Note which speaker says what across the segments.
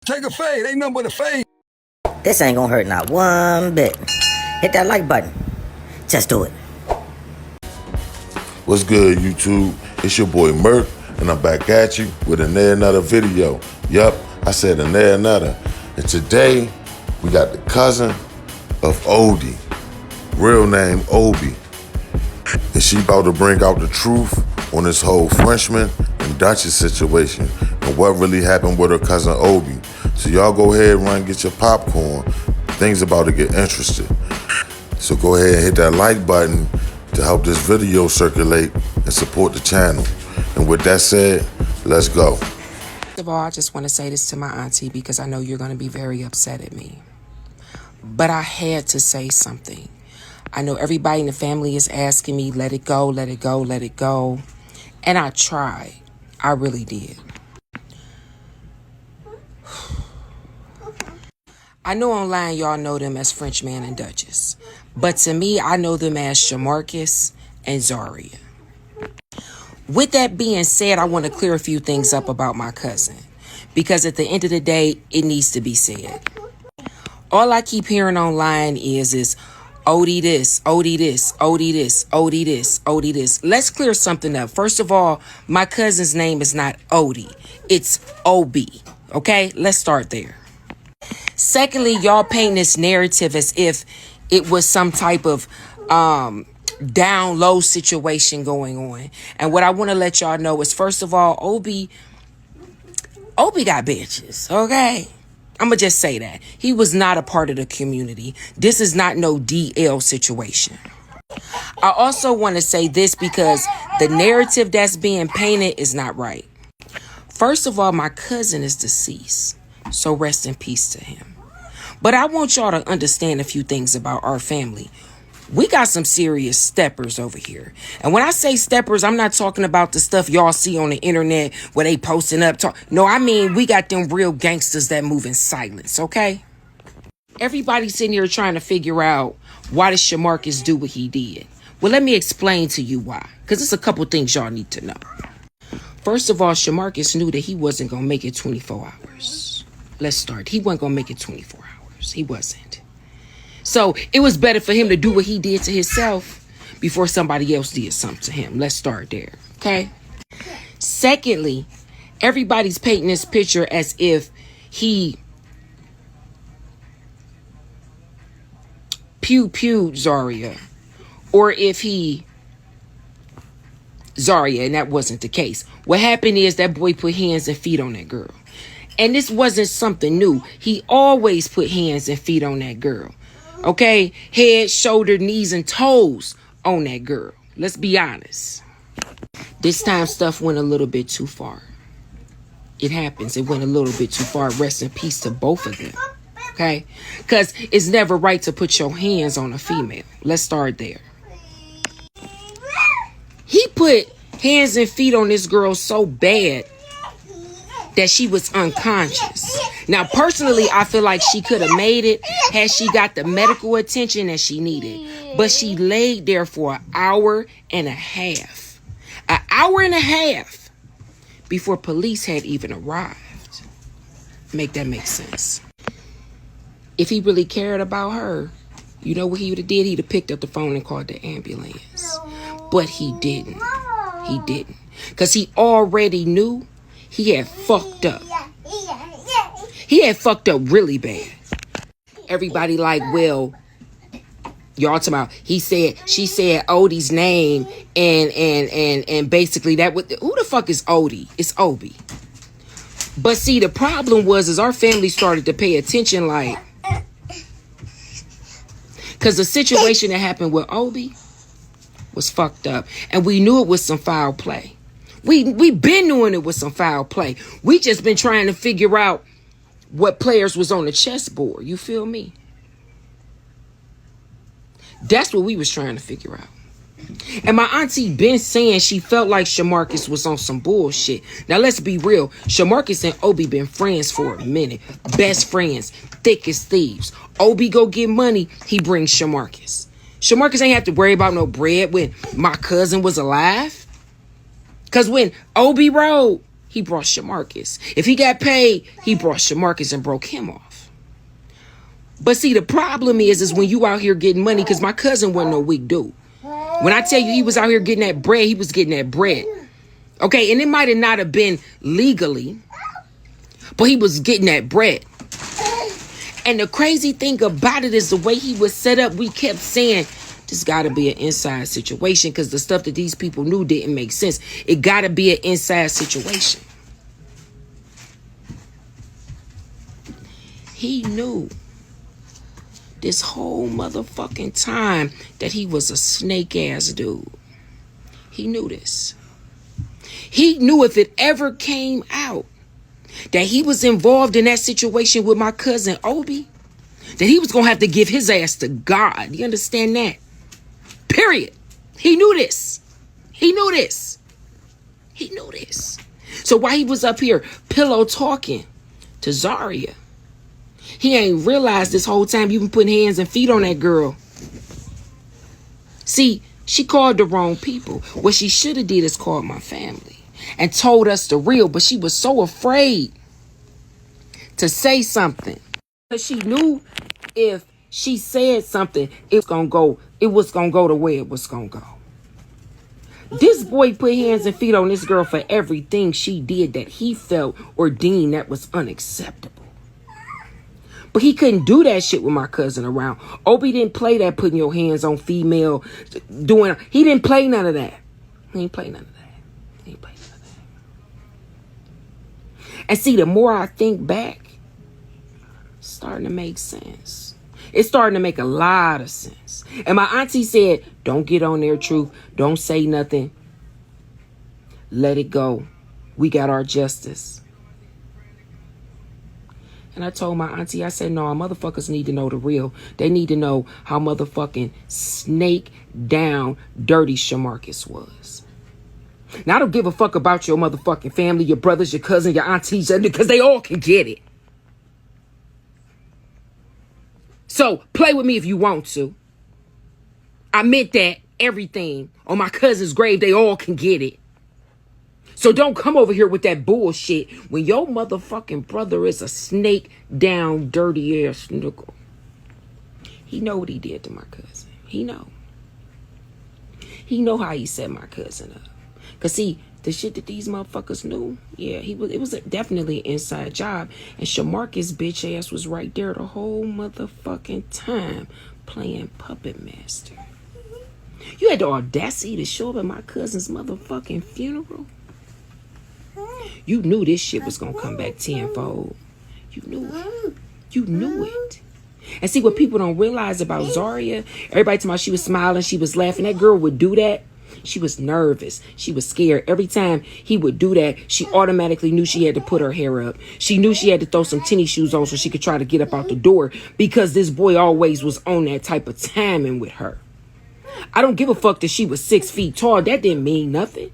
Speaker 1: Take a fade. Ain't nothing but a fade.
Speaker 2: This ain't gonna hurt not one bit. Hit that like button. Just do it.
Speaker 3: What's good, YouTube? It's your boy Merc, and I'm back at you with another video. Yup, I said another. And today, we got the cousin of Odie, real name Odie. And she about to bring out the truth on this whole Frenchman and Duchess situation and what really happened with her cousin Odie. So y'all go ahead, run, get your popcorn. Things about to get interesting. So go ahead and hit that like button to help this video circulate and support the channel. And with that said, let's go.
Speaker 4: First of all, I just want to say this to my auntie because I know you're going to be very upset at me. But I had to say something. I know everybody in the family is asking me, let it go, let it go, let it go. And I tried. I really did. I know online y'all know them as Frenchman and Duchess. But to me, I know them as Shamarcus and Zaria. With that being said, I want to clear a few things up about my cousin. Because at the end of the day, it needs to be said. All I keep hearing online is Odie this, Odie this, Odie this, Odie this, Odie this. Let's clear something up. First of all, my cousin's name is not Odie. It's Obi. Okay? Let's start there. Secondly, y'all paint this narrative as if it was some type of down low situation going on. And what I want to let y'all know is, first of all, Obi got bitches, okay? I'm going to just say that. He was not a part of the community. This is not no DL situation. I also want to say this because the narrative that's being painted is not right. First of all, my cousin is deceased, so rest in peace to him. But I want y'all to understand a few things about our family. We got some serious steppers over here. And when I say steppers, I'm not talking about the stuff y'all see on the internet where they posting up. No, I mean, we got them real gangsters that move in silence, okay? Everybody's sitting here trying to figure out, why did Shamarcus do what he did? Well, let me explain to you why. Because there's a couple things y'all need to know. First of all, Shamarcus knew that he wasn't going to make it 24 hours. Let's start. He wasn't going to make it 24 hours. He wasn't. So it was better for him to do what he did to himself before somebody else did something to him. Let's start there. Okay. Secondly, everybody's painting this picture as if he pewed Zaria, or if he Zaria, and that wasn't the case. What happened is that boy put hands and feet on that girl. And this wasn't something new. He always put hands and feet on that girl. Okay? Head, shoulder, knees, and toes on that girl. Let's be honest. This time stuff went a little bit too far. It happens. It went a little bit too far. Rest in peace to both of them. Okay? Because it's never right to put your hands on a female. Let's start there. He put hands and feet on this girl so bad that she was unconscious. Now, personally, I feel like she could have made it had she got the medical attention that she needed. But she laid there for an hour and a half. An hour and a half before police had even arrived. Make that make sense. If he really cared about her, you know what he would have did? He'd have picked up the phone and called the ambulance. But he didn't. He didn't. Because he already knew he had fucked up. He had fucked up really bad. Everybody like, well, y'all talking about, she said Odie's name and basically that would, who the fuck is Odie? It's Obi. But see, the problem was our family started to pay attention, like, because the situation that happened with Obi was fucked up. And we knew it was some foul play. We been knowing it was some foul play. We just been trying to figure out what players was on the chessboard. You feel me? That's what we was trying to figure out. And my auntie been saying she felt like Shamarcus was on some bullshit. Now, let's be real. Shamarcus and Obi been friends for a minute. Best friends. Thick as thieves. Obi go get money. He brings Shamarcus. Shamarcus ain't have to worry about no bread when my cousin was alive. Because when Obi rode, he brought Shamarcus. If he got paid, he brought Shamarcus and broke him off. But see, the problem is when you out here getting money, because my cousin wasn't no weak dude. When I tell you he was out here getting that bread, he was getting that bread. Okay, and it might have not have been legally, but he was getting that bread. And the crazy thing about it is the way he was set up, we kept saying, this got to be an inside situation, because the stuff that these people knew didn't make sense. It got to be an inside situation. He knew this whole motherfucking time that he was a snake ass dude. He knew this. He knew if it ever came out that he was involved in that situation with my cousin Odie, that he was going to have to give his ass to God. You understand that? Period. He knew this. He knew this. He knew this. So while he was up here pillow talking to Zaria, he ain't realized this whole time you been putting hands and feet on that girl. See, she called the wrong people. What she should have did is called my family and told us the real, but she was so afraid to say something. Because she knew if she said something, it was gonna go the way it was gonna go. This boy put hands and feet on this girl for everything she did that he felt or deemed that was unacceptable. But he couldn't do that shit with my cousin around. Obi didn't play that putting your hands on female, he didn't play none of that. He ain't play none of that. He ain't play none of that. And see, the more I think back, it's starting to make sense. It's starting to make a lot of sense. And my auntie said, don't get on there, Truth. Don't say nothing. Let it go. We got our justice. And I told my auntie, I said, no, motherfuckers need to know the real. They need to know how motherfucking snake down dirty Shamarcus was. Now, I don't give a fuck about your motherfucking family, your brothers, your cousins, your aunties, because they all can get it. So play with me if you want to. I meant that everything on my cousin's grave, they all can get it. So don't come over here with that bullshit when your motherfucking brother is a snake down dirty ass nigga. He know what he did to my cousin. He know. He know how he set my cousin up. Cause see, the shit that these motherfuckers knew, yeah, it was definitely an inside job. And Shamarcus bitch ass was right there the whole motherfucking time playing puppet master. You had the audacity to show up at my cousin's motherfucking funeral. You knew this shit was gonna come back tenfold. You knew it. You knew it. And see what people don't realize about Zaria, everybody talking about she was smiling, she was laughing. That girl would do that. She was nervous. She was scared. Every time he would do that, she automatically knew she had to put her hair up. She knew she had to throw some tennis shoes on so she could try to get up out the door, because this boy always was on that type of timing with her. I don't give a fuck that she was 6 feet tall. That didn't mean nothing.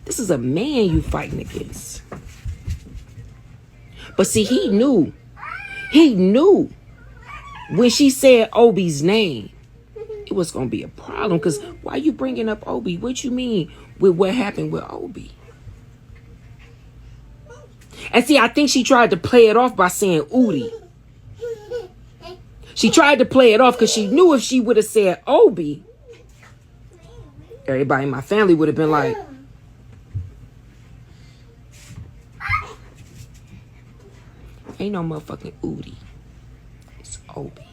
Speaker 4: This is a man you fighting against. But see, he knew when she said Obi's name, it was going to be a problem. Because why you bringing up Obi? What you mean with what happened with Obi? And see, I think she tried to play it off by saying Odie. She tried to play it off because she knew if she would have said Obi, everybody in my family would have been like, ain't no motherfucking Odie. It's Obi.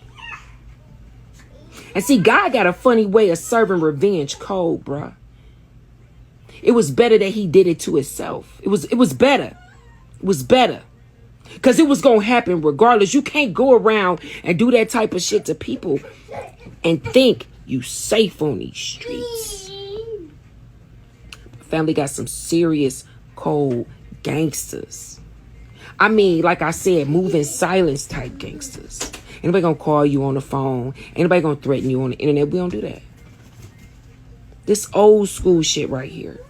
Speaker 4: And see, God got a funny way of serving revenge cold, bruh. It was better that he did it to himself. It was better. It was better. Because it was going to happen regardless. You can't go around and do that type of shit to people and think you safe on these streets. Family got some serious cold gangsters. I mean, like I said, moving silence type gangsters. Anybody gonna call you on the phone? Anybody gonna threaten you on the internet? We don't do that. This old school shit right here.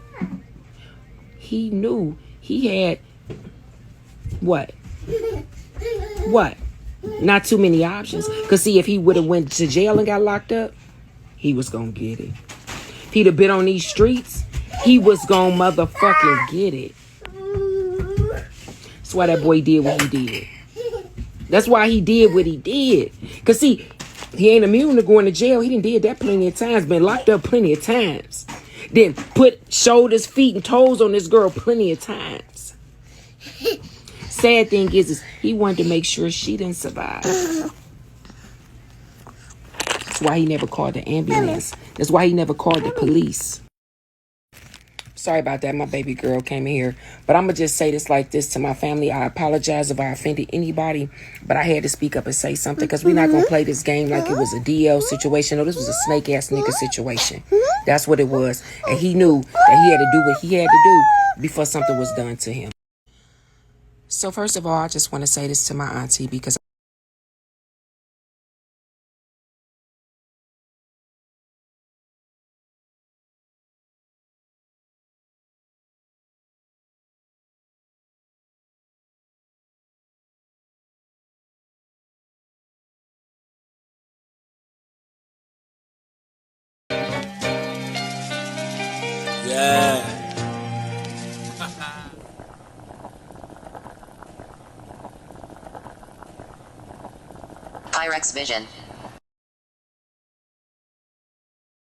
Speaker 4: He knew he had what? Not too many options. Cause see, if he would have went to jail and got locked up, he was gonna get it. If he'd have been on these streets, he was gonna motherfucking get it. That's why that boy did what he did. That's why he did what he did. Because, see, he ain't immune to going to jail. He done did that plenty of times. Been locked up plenty of times. Then put shoulders, feet, and toes on this girl plenty of times. Sad thing is he wanted to make sure she didn't survive. That's why he never called the ambulance. That's why he never called the police. Sorry about that. My baby girl came in here. But I'm going to just say this like this to my family. I apologize if I offended anybody. But I had to speak up and say something. Because we're not going to play this game like it was a DL situation. No, this was a snake-ass nigga situation. That's what it was. And he knew that he had to do what he had to do before something was done to him. So first of all, I just want to say this to my auntie because
Speaker 1: Yeah.
Speaker 5: Pyrex Vision.